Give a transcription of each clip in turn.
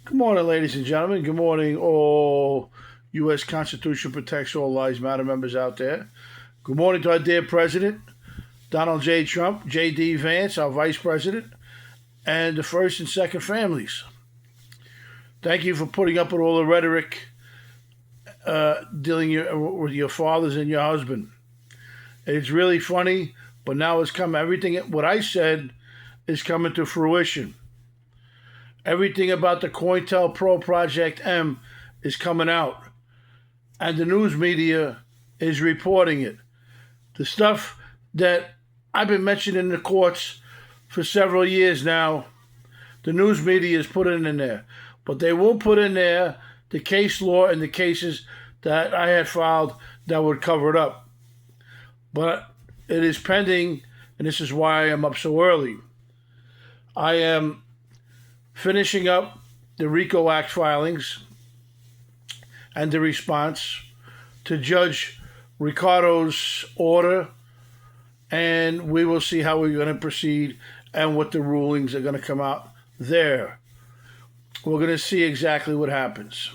Good morning, ladies and gentlemen. Good morning, all U.S. Constitution protects all lives matter members out there. Good morning to our dear President, Donald J. Trump, J.D. Vance, our Vice President, and the first and second families. Thank you for putting up with all the rhetoric dealing with your fathers and your husband. It's really funny, but now it's come. Everything what I said is coming to fruition. Everything about the Cointel Pro Project M is coming out, and the news media is reporting it. The stuff that I've been mentioning in the courts for several years now, the news media is putting in there. But they won't put in there the case law and the cases that I had filed that would cover it up. But it is pending, and this is why I am up so early. I am finishing up the RICO Act filings and the response to Judge Ricardo's order, and we will see how we're going to proceed and what the rulings are going to come out there. We're going to see exactly what happens.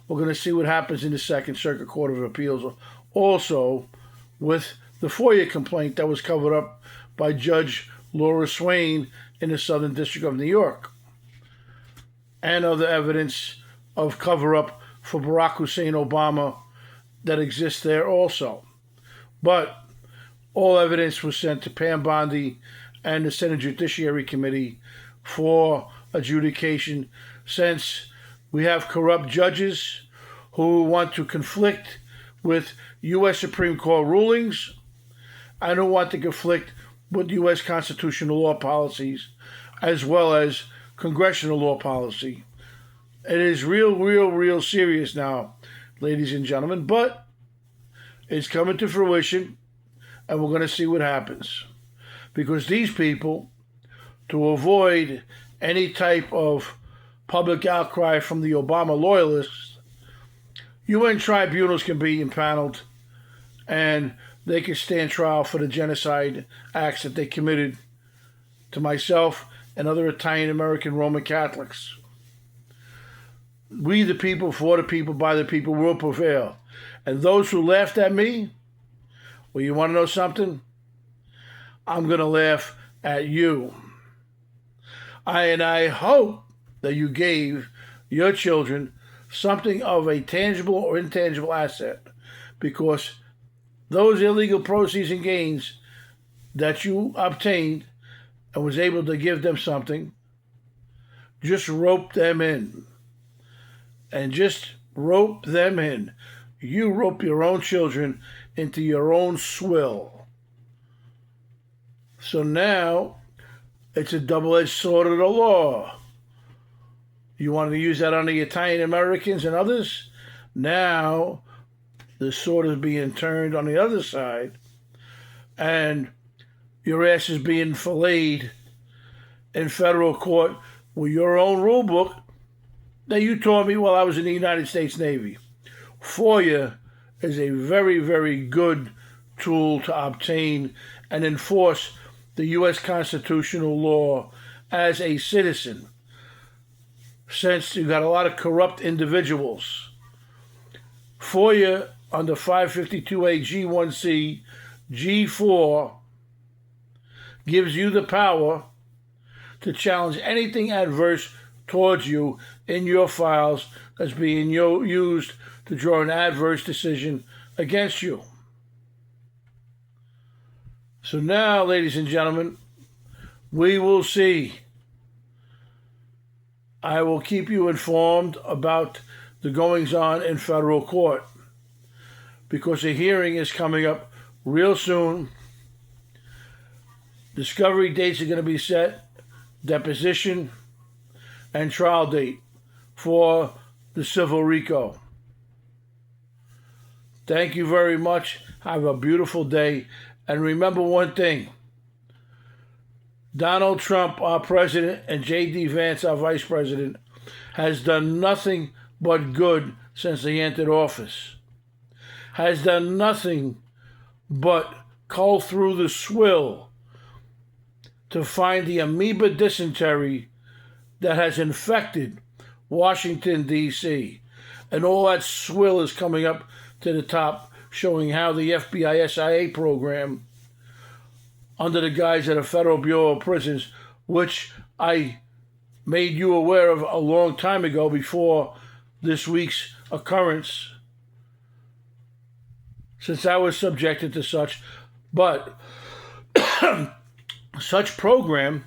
We're going to see what happens in the Second Circuit Court of Appeals, also with the FOIA complaint that was covered up by Judge Laura Swain in the Southern District of New York, and other evidence of cover-up for Barack Hussein Obama that exists there also. But all evidence was sent to Pam Bondi and the Senate Judiciary Committee for adjudication, since we have corrupt judges who want to conflict with U.S. Supreme Court rulings and who want to conflict with U.S. constitutional law policies as well as congressional law policy. It is real serious now, ladies and gentlemen, but it's coming to fruition, and we're going to see what happens. Because these people, to avoid any type of public outcry from the Obama loyalists, UN tribunals can be impaneled, and they can stand trial for the genocide acts that they committed to myself and other Italian-American Roman Catholics. We the people, for the people, by the people, will prevail. And those who laughed at me, well, you want to know something? I'm going to laugh at you. I hope that you gave your children something of a tangible or intangible asset, because those illegal proceeds and gains that you obtained and was able to give them something, just rope them in. And just rope them in. You rope your own children into your own swill. So now it's a double-edged sword of the law. You wanted to use that on the Italian Americans and others? Now the sword is being turned on the other side, and your ass is being filleted in federal court with your own rule book that you taught me while I was in the United States Navy. FOIA is a very good tool to obtain and enforce the U.S. constitutional law as a citizen, since you got a lot of corrupt individuals. FOIA under 552A G1C G4 gives you the power to challenge anything adverse towards you in your files that's being used to draw an adverse decision against you. So now, ladies and gentlemen, we will see. I will keep you informed about the goings-on in federal court, because a hearing is coming up real soon. Discovery dates are going to be set, deposition, and trial date for the civil RICO. Thank you very much. Have a beautiful day. And remember one thing. Donald Trump, our president, and J.D. Vance, our vice president, has done nothing but good since he entered office. Has done nothing but cull through the swill to find the amoeba dysentery that has infected Washington, D.C. And all that swill is coming up to the top, showing how the FBI SIA program, under the guise of the Federal Bureau of Prisons, which I made you aware of a long time ago before this week's occurrence, since I was subjected to such. But such program,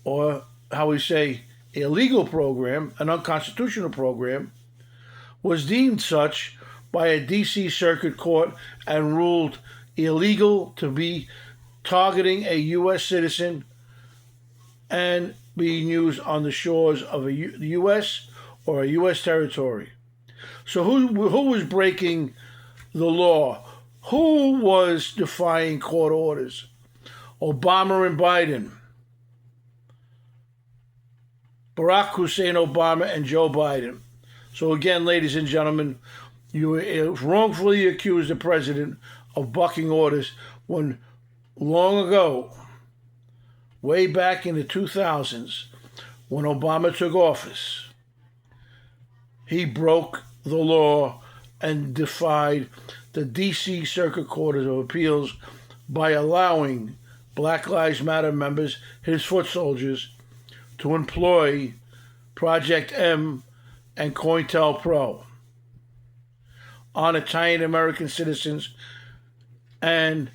or how we say, illegal program, an unconstitutional program, was deemed such by a D.C. Circuit Court and ruled illegal to be targeting a U.S. citizen and being used on the shores of the U.S. or a U.S. territory. So who was breaking the law? Who was defying court orders? Obama and Biden. Barack Hussein Obama and Joe Biden. So again, ladies and gentlemen, you wrongfully accused the president of bucking orders when long ago, way back in the 2000s, when Obama took office, he broke the law and defied the D.C. Circuit Court of Appeals by allowing Black Lives Matter members, his foot soldiers, to employ Project M and Cointel Pro on Italian American citizens, and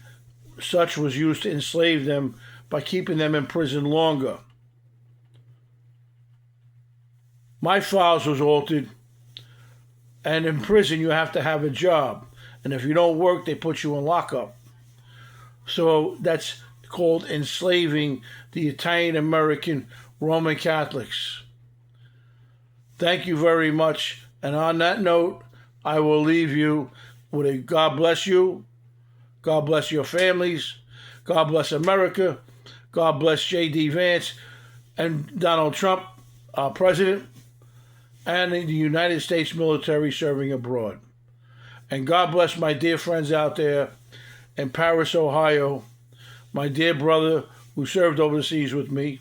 such was used to enslave them by keeping them in prison longer. My files was altered, and in prison you have to have a job, and if you don't work, they put you in lockup. So that's called enslaving the Italian American Roman Catholics. Thank you very much. And on that note, I will leave you with a God bless you. God bless your families. God bless America. God bless J.D. Vance and Donald Trump, our president, and the United States military serving abroad. And God bless my dear friends out there in Paris, Ohio, my dear brother who served overseas with me,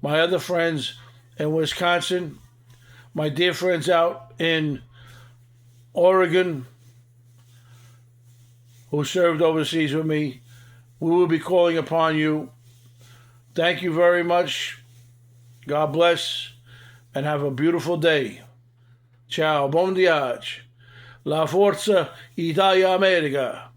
my other friends in Wisconsin, my dear friends out in Oregon who served overseas with me. We will be calling upon you. Thank you very much. God bless, and have a beautiful day. Ciao, bon voyage. La Forza Italia America.